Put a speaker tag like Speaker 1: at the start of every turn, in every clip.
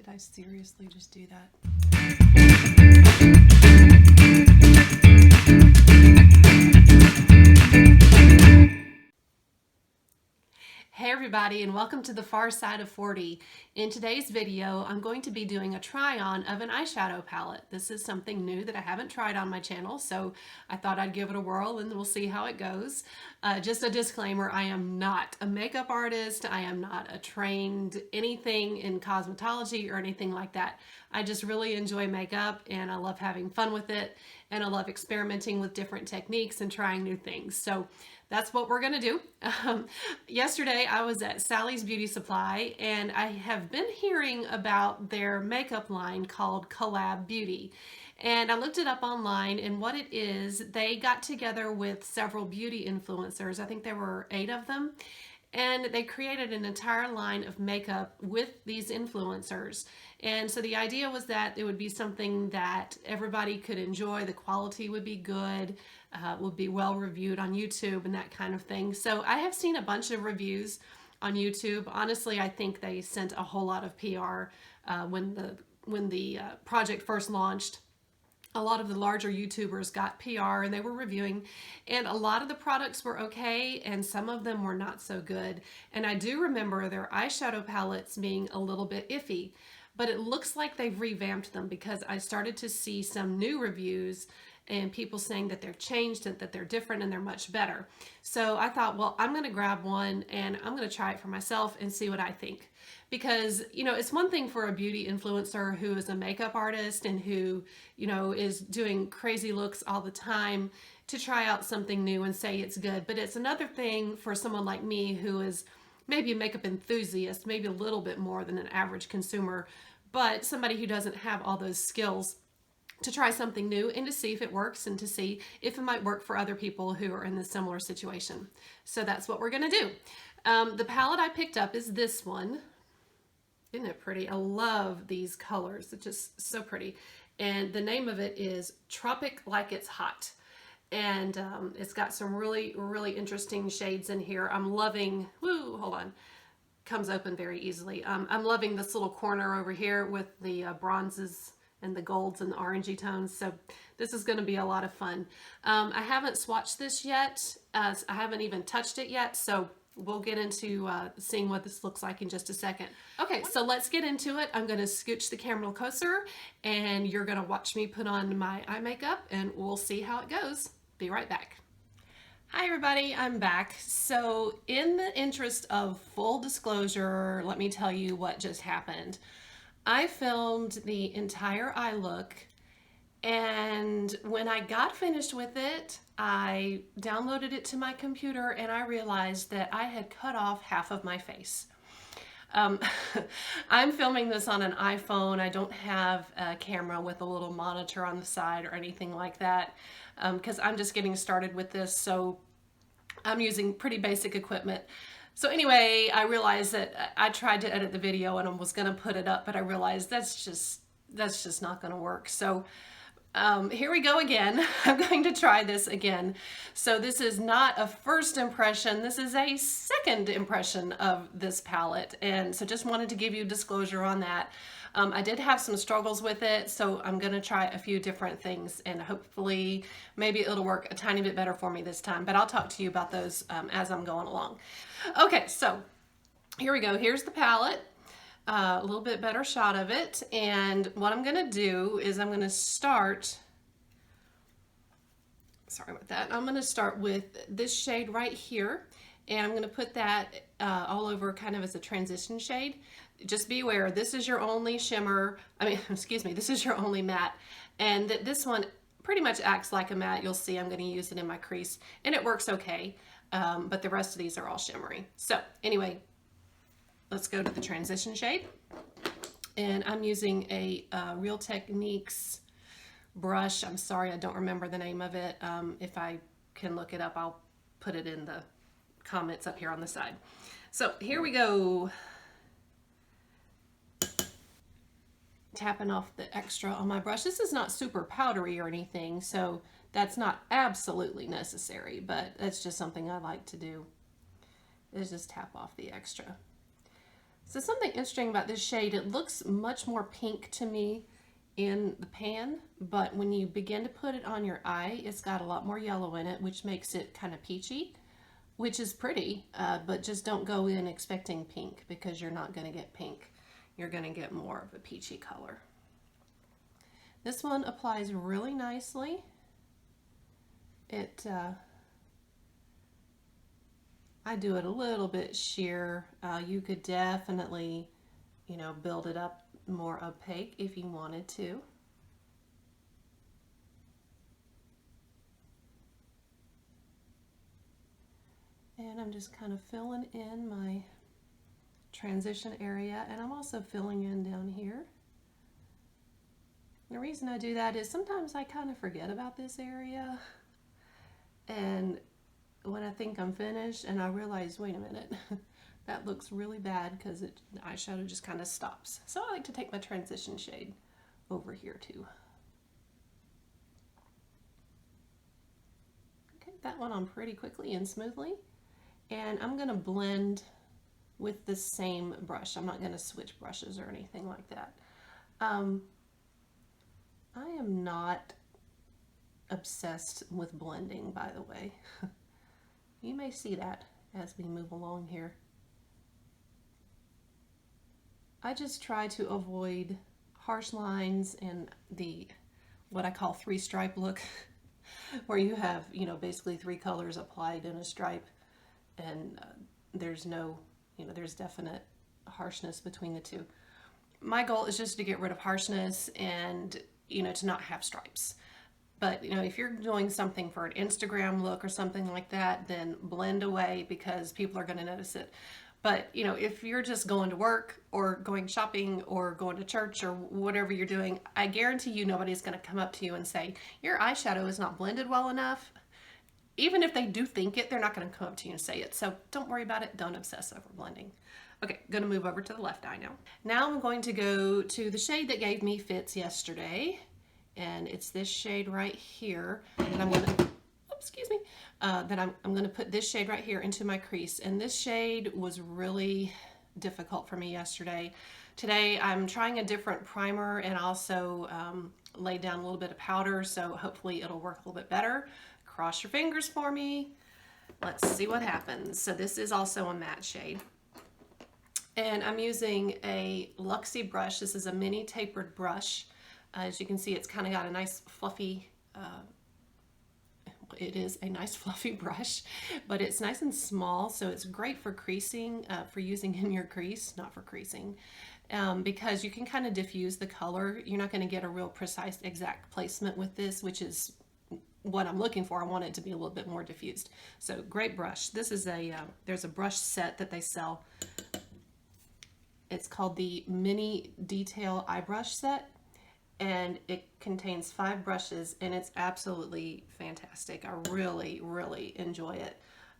Speaker 1: Did I seriously just do that? Hey everybody, and welcome to the far side of 40. In today's video, I'm going to be doing a try-on of an eyeshadow palette. This is something new that I haven't tried on my channel, so I thought I'd give it a whirl and we'll see how it goes. Just a disclaimer, I am not a makeup artist. I am not a trained anything in cosmetology or anything like that. I just really enjoy makeup and I love having fun with it, and I love experimenting with different techniques and trying new things. So that's what we're gonna do. Yesterday I was at Sally's Beauty Supply and I have been hearing about their makeup line called Collab Beauty. And I looked it up online, and what it is, they got together with several beauty influencers. I think there were 8 of them. And they created an entire line of makeup with these influencers. And so the idea was that it would be something that everybody could enjoy. The quality would be good, would be well reviewed on YouTube and that kind of thing. So I have seen a bunch of reviews on YouTube. Honestly, I think they sent a whole lot of PR when the project first launched. A lot of the larger YouTubers got PR and they were reviewing, and a lot of the products were okay and some of them were not so good. And I do remember their eyeshadow palettes being a little bit iffy, but it looks like they've revamped them because I started to see some new reviews and people saying that they're changed and that they're different and they're much better. So I thought, well, I'm going to grab one and I'm going to try it for myself and see what I think. Because, you know, it's one thing for a beauty influencer who is a makeup artist and who, you know, is doing crazy looks all the time to try out something new and say it's good. But it's another thing for someone like me who is maybe a makeup enthusiast, maybe a little bit more than an average consumer, but somebody who doesn't have all those skills, to try something new and to see if it works and to see if it might work for other people who are in a similar situation. So that's what we're going to do. The palette I picked up is this one. Isn't it pretty? I love these colors. It's just so pretty. And the name of it is Tropic Like It's Hot. And it's got some really, really interesting shades in here. I'm loving, hold on. Comes open very easily. I'm loving this little corner over here with the bronzes and the golds and the orangey tones. So this is going to be a lot of fun. I haven't swatched this yet. I haven't even touched it yet. So we'll get into seeing what this looks like in just a second. Okay, so let's get into it. I'm going to scooch the camera closer and you're going to watch me put on my eye makeup and we'll see how it goes. Be right back. Hi everybody, I'm back. So in the interest of full disclosure, let me tell you what just happened. I filmed the entire eye look, and when I got finished with it, I downloaded it to my computer and I realized that I had cut off half of my face. I'm filming this on an iPhone. I don't have a camera with a little monitor on the side or anything like that because I'm just getting started with this, so I'm using pretty basic equipment. So anyway, I realized that I tried to edit the video and I was going to put it up, but I realized that's just not going to work. So here we go again. I'm going to try this again. So this is not a first impression. This is a second impression of this palette. And so just wanted to give you disclosure on that. I did have some struggles with it, so I'm going to try a few different things and hopefully maybe it'll work a tiny bit better for me this time, but I'll talk to you about those as I'm going along. Okay, so here we go. Here's the palette. A little bit better shot of it, and what I'm going to do is I'm going to start, sorry about that, I'm going to start with this shade right here, and I'm going to put that all over kind of as a transition shade. Just be aware, this is your only shimmer, excuse me, this is your only matte, and this one pretty much acts like a matte. You'll see I'm going to use it in my crease, and it works okay, but the rest of these are all shimmery. So anyway, let's go to the transition shade, and I'm using a Real Techniques brush. I'm sorry, I don't remember the name of it. If I can look it up, I'll put it in the comments up here on the side. So here we go. Tapping off the extra on my brush. This is not super powdery or anything, so that's not absolutely necessary, but that's just something I like to do, is just tap off the extra. So something interesting about this shade, it looks much more pink to me in the pan, but when you begin to put it on your eye, it's got a lot more yellow in it, which makes it kind of peachy, which is pretty, but just don't go in expecting pink because you're not going to get pink. You're going to get more of a peachy color. This one applies really nicely. I do it a little bit sheer. You could definitely, you know, build it up more opaque if you wanted to. And I'm just kind of filling in my transition area, and I'm also filling in down here. The reason I do that is sometimes I kind of forget about this area, and when I think I'm finished and I realize, wait a minute, that looks really bad because the eyeshadow just kind of stops. So I like to take my transition shade over here too. Okay, that one on pretty quickly and smoothly. And I'm going to blend with the same brush. I'm not going to switch brushes or anything like that. I am not obsessed with blending, by the way. You may see that as we move along here. I just try to avoid harsh lines and the what I call three stripe look, where you have, you know, basically three colors applied in a stripe, and there's no, you know, there's definite harshness between the two. My goal is just to get rid of harshness and, you know, to not have stripes. But, you know, if you're doing something for an Instagram look or something like that, then blend away because people are going to notice it. But, you know, if you're just going to work or going shopping or going to church or whatever you're doing, I guarantee you nobody's going to come up to you and say, your eyeshadow is not blended well enough. Even if they do think it, they're not going to come up to you and say it. So don't worry about it. Don't obsess over blending. Okay, going to move over to the left eye now. Now I'm going to go to the shade that gave me fits yesterday. And it's this shade right here. And I'm going to, excuse me, that I'm going to put this shade right here into my crease. And this shade was really difficult for me yesterday. Today I'm trying a different primer and also laid down a little bit of powder, so hopefully it'll work a little bit better. Cross your fingers for me. Let's see what happens. So this is also a matte shade. And I'm using a Luxie brush. This is a mini tapered brush. As you can see, it's kind of got a nice fluffy, it is a nice fluffy brush, but it's nice and small, so it's great for creasing, for using in your crease, not for creasing, because you can kind of diffuse the color. You're not going to get a real precise exact placement with this, which is what I'm looking for. I want it to be a little bit more diffused. So great brush. This is a, there's a brush set that they sell. It's called the Mini Detail Eye Brush Set. And it contains 5 brushes, and it's absolutely fantastic. I really, really enjoy it.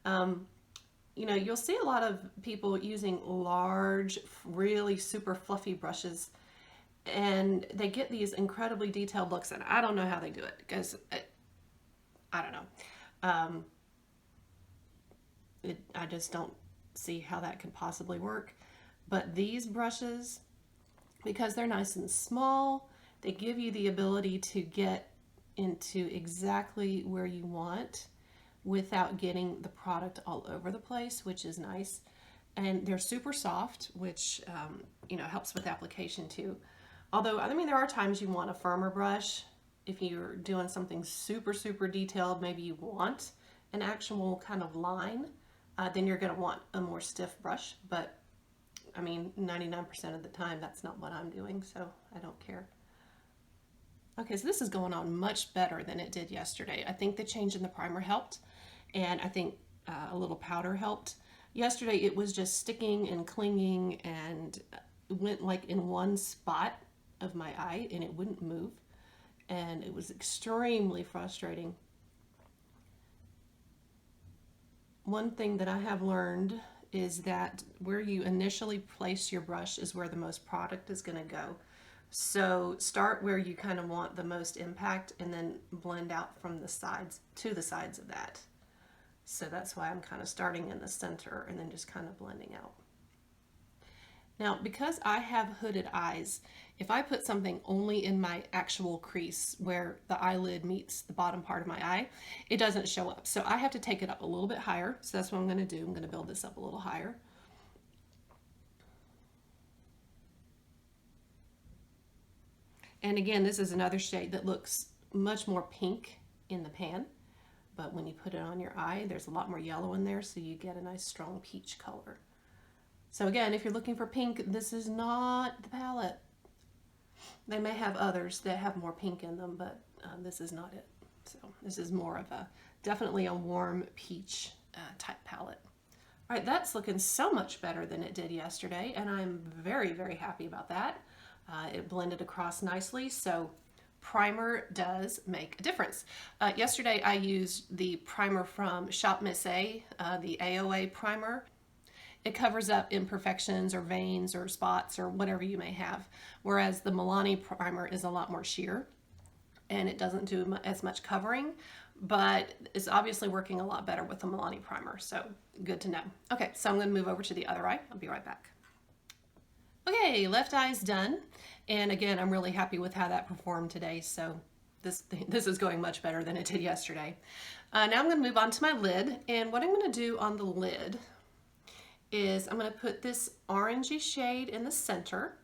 Speaker 1: You know, you'll see a lot of people using large, really super fluffy brushes, and they get these incredibly detailed looks, and I don't know how they do it, because I don't know. I just don't see how that could possibly work. But these brushes, because they're nice and small, they give you the ability to get into exactly where you want without getting the product all over the place, which is nice. And they're super soft, which you know, helps with application too. Although, I mean, there are times you want a firmer brush. If you're doing something super, super detailed, maybe you want an actual kind of line, then you're gonna want a more stiff brush. But I mean, 99% of the time, that's not what I'm doing, so I don't care. Okay, so this is going on much better than it did yesterday. I think the change in the primer helped, and I think a little powder helped. Yesterday it was just sticking and clinging and went like in one spot of my eye and it wouldn't move, and it was extremely frustrating. One thing that I have learned is that where you initially place your brush is where the most product is going to go. So start where you kind of want the most impact and then blend out from the sides to the sides of that. So that's why I'm kind of starting in the center and then just kind of blending out. Now, because I have hooded eyes, if I put something only in my actual crease where the eyelid meets the bottom part of my eye, it doesn't show up. So I have to take it up a little bit higher. So that's what I'm going to do. I'm going to build this up a little higher. And again, this is another shade that looks much more pink in the pan, but when you put it on your eye, there's a lot more yellow in there, so you get a nice strong peach color. So again, if you're looking for pink, this is not the palette. They may have others that have more pink in them, but this is not it. So this is more of a, definitely a warm peach type palette. All right, that's looking so much better than it did yesterday, and I'm very, very happy about that. It blended across nicely, so primer does make a difference. Yesterday I used the primer from Shop Miss A, the AOA primer. It covers up imperfections or veins or spots or whatever you may have, whereas the Milani primer is a lot more sheer and it doesn't do as much covering, but it's obviously working a lot better with the Milani primer, so good to know. Okay, so I'm going to move over to the other eye. I'll be right back. Okay, left eye's done, and again, I'm really happy with how that performed today, so this is going much better than it did yesterday. Now I'm going to move on to my lid, and what I'm going to do on the lid is I'm going to put this orangey shade in the center,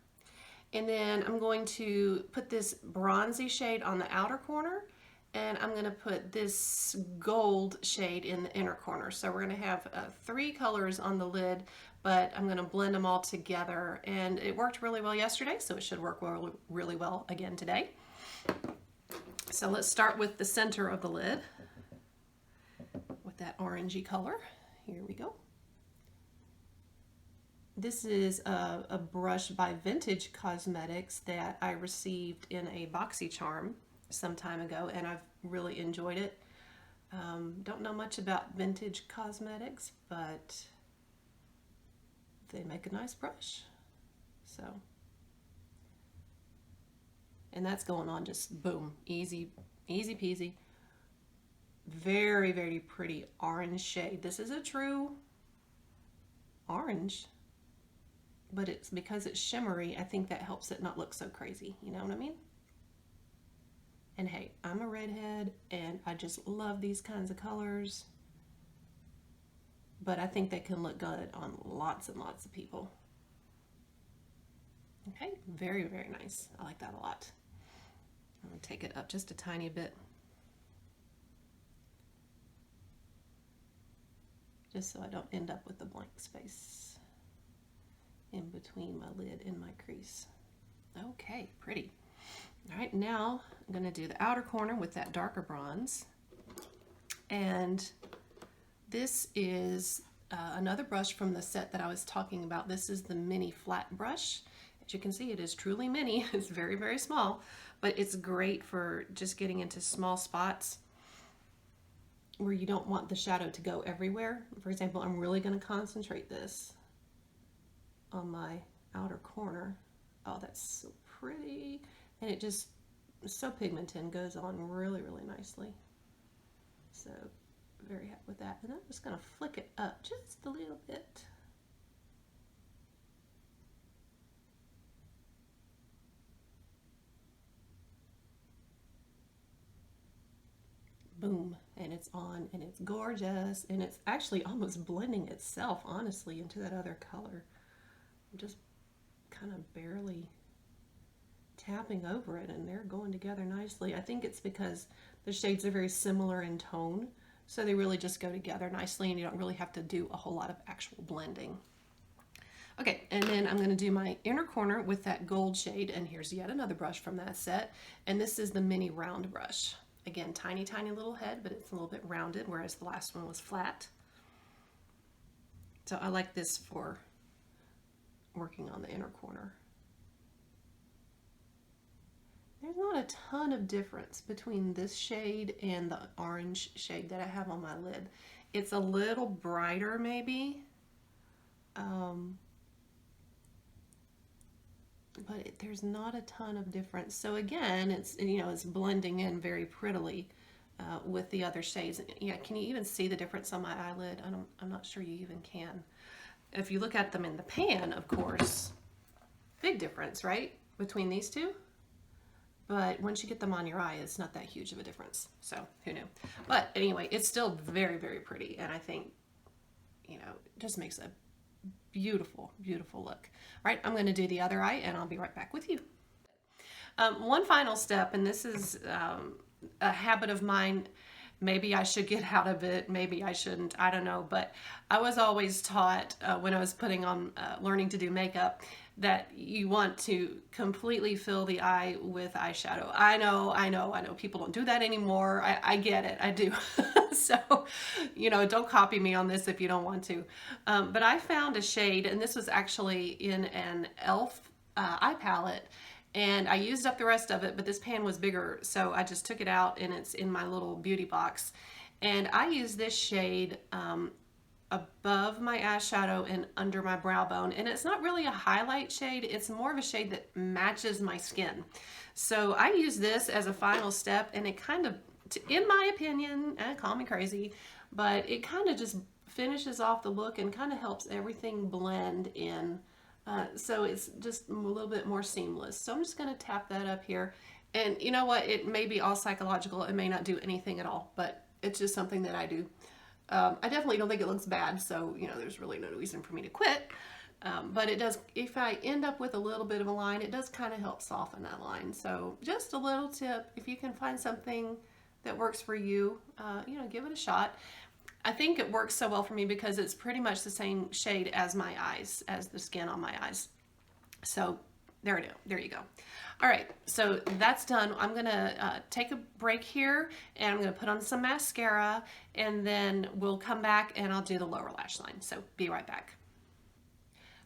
Speaker 1: and then I'm going to put this bronzy shade on the outer corner, and I'm going to put this gold shade in the inner corner. So we're going to have 3 colors on the lid, but I'm going to blend them all together, and it worked really well yesterday, so it should work really well again today. So let's start with the center of the lid with that orangey color. Here we go. This is a brush by Vintage Cosmetics that I received in a BoxyCharm some time ago, and I've really enjoyed it. Don't know much about Vintage Cosmetics, but they make a nice brush. So, and that's going on just boom, easy peasy. Very, very pretty orange shade. This is a true orange, but it's because it's shimmery, I think that helps it not look so crazy, you know what I mean? And hey, I'm a redhead and I just love these kinds of colors, but I think they can look good on lots and lots of people. Okay, very, very nice. I like that a lot. I'm gonna take it up just a tiny bit, just so I don't end up with a blank space in between my lid and my crease. Okay, pretty. All right, now I'm going to do the outer corner with that darker bronze. And this is another brush from the set that I was talking about. This is the mini flat brush. As you can see, it is truly mini. It's very, very small, but it's great for just getting into small spots where you don't want the shadow to go everywhere. For example, I'm really going to concentrate this on my outer corner. Oh, that's so pretty. And it just, so pigmented and goes on really, really nicely. So, very happy with that. And I'm just going to flick it up just a little bit. Boom, and it's on, and it's gorgeous, and it's actually almost blending itself, honestly, into that other color. I'm just kind of barely tapping over it, and they're going together nicely. I think it's because the shades are very similar in tone, so they really just go together nicely, and you don't really have to do a whole lot of actual blending. Okay, and then I'm going to do my inner corner with that gold shade, and here's yet another brush from that set, and this is the mini round brush. Again, tiny, tiny little head, but it's a little bit rounded, whereas the last one was flat. So I like this for working on the inner corner. There's not a ton of difference between this shade and the orange shade that I have on my lid. It's a little brighter maybe, but there's not a ton of difference. So again, it's, you know, it's blending in very prettily with the other shades. Yeah, can you even see the difference on my eyelid? I'm not sure you even can. If you look at them in the pan, of course, Big difference, right? Between these two. But once you get them on your eye, it's not that huge of a difference. So who knew? But anyway, it's still very, very pretty. And I think, you know, it just makes a beautiful, beautiful look. All right, I'm going to do the other eye and I'll be right back with you. One final step, and this is a habit of mine. Maybe I should get out of it. Maybe I shouldn't. I don't know. But I was always taught when I was putting on, learning to do makeup, that you want to completely fill the eye with eyeshadow. I know. People don't do that anymore. I get it. I do. So, you know, don't copy me on this if you don't want to. But I found a shade, and this was actually in an e.l.f. Eye palette. And I used up the rest of it, but this pan was bigger, so I just took it out and it's in my little beauty box. And I use this shade above my eyeshadow and under my brow bone. And it's not really a highlight shade, it's more of a shade that matches my skin. So I use this as a final step, and it kind of, in my opinion, call me crazy, but it kind of just finishes off the look and kind of helps everything blend in. So it's just a little bit more seamless. So I'm just going to tap that up here. And you know what? It may be all psychological. It may not do anything at all, but it's just something that I do. I definitely don't think it looks bad. So, you know, there's really no reason for me to quit. But it does, if I end up with a little bit of a line, it does kind of help soften that line. So just a little tip, if you can find something that works for you, you know, give it a shot. I think it works so well for me because it's pretty much the same shade as my eyes, as the skin on my eyes. So there you go. All right, so that's done. I'm gonna take a break here, and I'm gonna put on some mascara, and then we'll come back and I'll do the lower lash line. So be right back.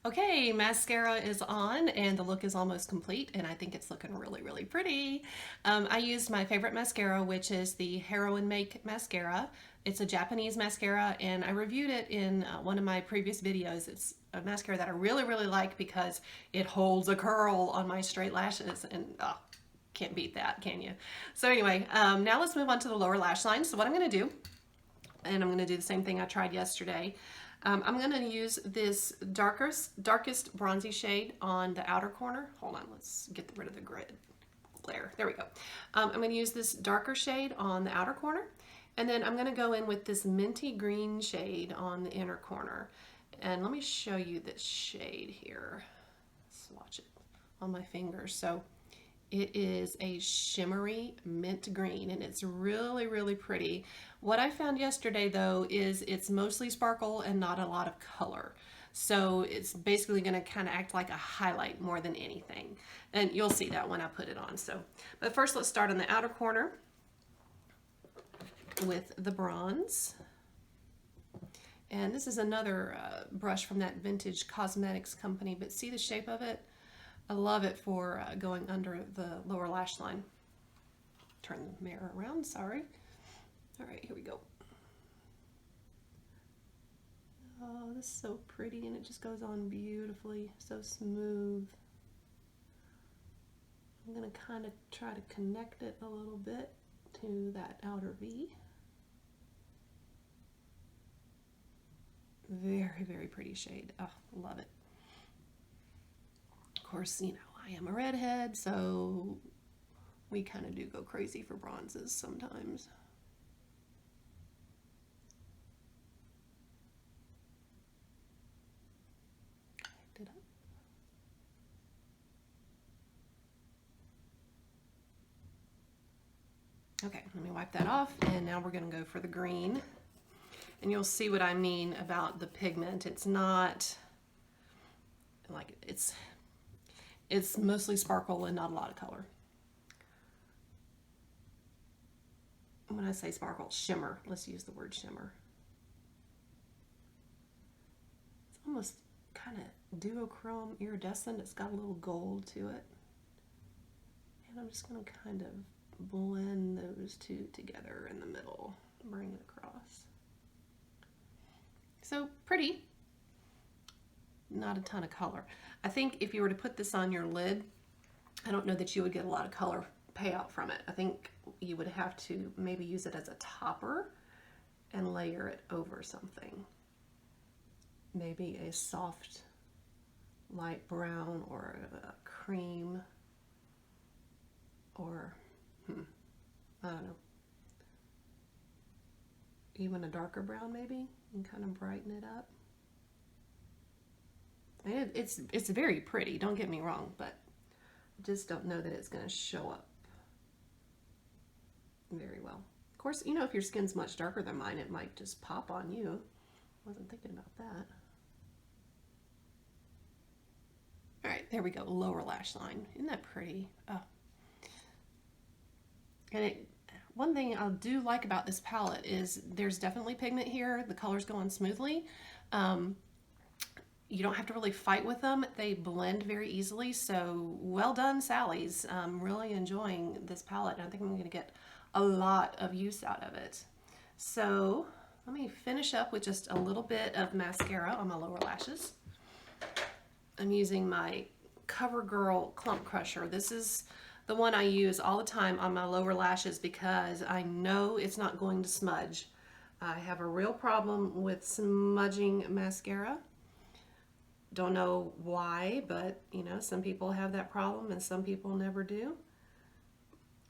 Speaker 1: Okay, mascara is on and the look is almost complete, and I think it's looking really, really pretty. I used my favorite mascara, which is the Heroin Make mascara. It's a Japanese mascara, and I reviewed it in one of my previous videos. It's a mascara that I really, really like because it holds a curl on my straight lashes, and can't beat that, can you? So anyway, now let's move on to the lower lash line. So what I'm gonna do, and I'm gonna do the same thing I tried yesterday. I'm going to use this darkest bronzy shade on the outer corner. Hold on, let's get rid of the glare. There we go. I'm going to use this darker shade on the outer corner, and then I'm going to go in with this minty green shade on the inner corner. And let me show you this shade here. Swatch it on my fingers. So it is a shimmery mint green, and it's really, really pretty. What I found yesterday, though, is it's mostly sparkle and not a lot of color. So it's basically going to kind of act like a highlight more than anything. And you'll see that when I put it on. So, but first let's start on the outer corner with the bronze. And this is another brush from that Vintage Cosmetics company, but see the shape of it? I love it for going under the lower lash line. Turn the mirror around, sorry. All right, here we go. Oh, this is so pretty, and it just goes on beautifully, so smooth. I'm gonna kind of try to connect it a little bit to that outer V. Very, very pretty shade. Oh, love it. Of course, you know, I am a redhead, so we kind of do go crazy for bronzes sometimes. Okay, let me wipe that off, and now we're going to go for the green. And you'll see what I mean about the pigment. It's not like it's mostly sparkle and not a lot of color. When I say sparkle, shimmer. Let's use the word shimmer. It's almost kind of duochrome iridescent. It's got a little gold to it. And I'm just going to kind of blend those two together in the middle, bring it across. So pretty, not a ton of color. I think if you were to put this on your lid, I don't know that you would get a lot of color payout from it. I think you would have to maybe use it as a topper and layer it over something. Maybe a soft light brown or a cream or, I don't know, even a darker brown maybe, and kind of brighten it up. And it's very pretty, don't get me wrong, but I just don't know that it's going to show up very well. Of course, you know, if your skin's much darker than mine, it might just pop on you. Wasn't thinking about that. All right, there we go, lower lash line. Isn't that pretty? Oh. And one thing I do like about this palette is there's definitely pigment here. The colors go on smoothly. You don't have to really fight with them. They blend very easily. So well done, Sally's. I'm really enjoying this palette. I think I'm going to get a lot of use out of it. So let me finish up with just a little bit of mascara on my lower lashes. I'm using my CoverGirl Clump Crusher. This is the one I use all the time on my lower lashes because I know it's not going to smudge. I have a real problem with smudging mascara. Don't know why, but you know, some people have that problem and some people never do.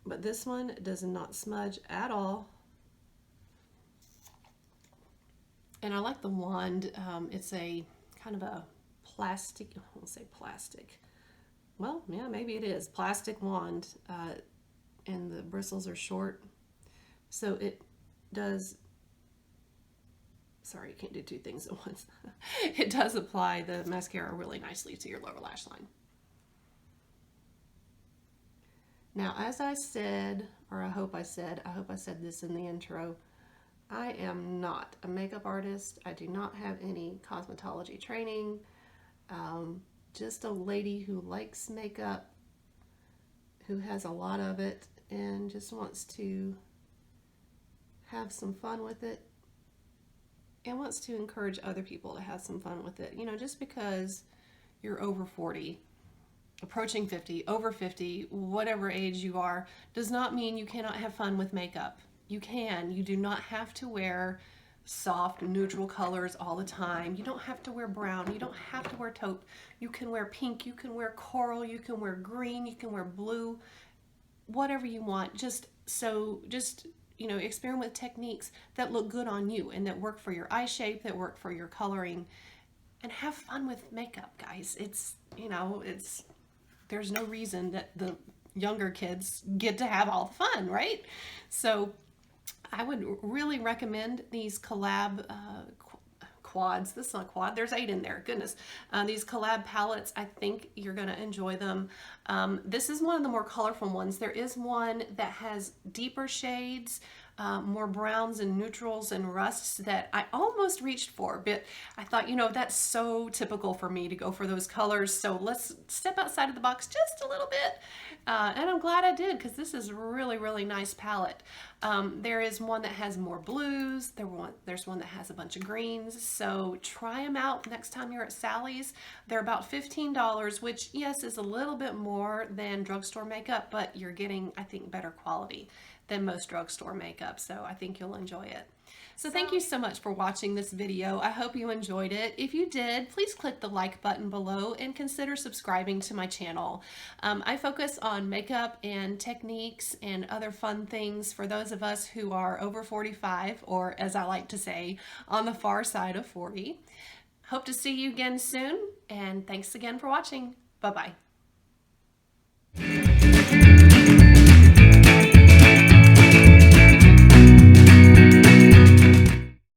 Speaker 1: But this one does not smudge at all. And I like the wand. It's a kind of a plastic, I won't say plastic. Well, yeah, maybe it is. Plastic wand, and the bristles are short. So it does, sorry, you can't do two things at once. It does apply the mascara really nicely to your lower lash line. Now, as I said, or I hope I said this in the intro, I am not a makeup artist. I do not have any cosmetology training. Just a lady who likes makeup, who has a lot of it, and just wants to have some fun with it, and wants to encourage other people to have some fun with it. You know, just because you're over 40, approaching 50, over 50, whatever age you are, does not mean you cannot have fun with makeup. You can. You do not have to wear soft, neutral colors all the time. You don't have to wear brown. You don't have to wear taupe. You can wear pink. You can wear coral. You can wear green. You can wear blue. Whatever you want. Just you know, experiment with techniques that look good on you and that work for your eye shape, that work for your coloring, and have fun with makeup, guys. It's, you know, there's no reason that the younger kids get to have all the fun, right? So I would really recommend these collab quads. This is not a quad. There's 8 in there. Goodness. These collab palettes, I think you're going to enjoy them. This is one of the more colorful ones. There is one that has deeper shades, more browns and neutrals and rusts that I almost reached for, but I thought, you know, that's so typical for me to go for those colors. So let's step outside of the box just a little bit. And I'm glad I did, because this is a really, really nice palette. There is one that has more blues. There's one that has a bunch of greens. So try them out next time you're at Sally's. They're about $15, which, yes, is a little bit more than drugstore makeup, but you're getting, I think, better quality than most drugstore makeup. So I think you'll enjoy it. So thank you so much for watching this video. I hope you enjoyed it. If you did, please click the like button below and consider subscribing to my channel. I focus on makeup and techniques and other fun things for those of us who are over 45, or as I like to say, on the far side of 40. Hope to see you again soon, and thanks again for watching. Bye-bye.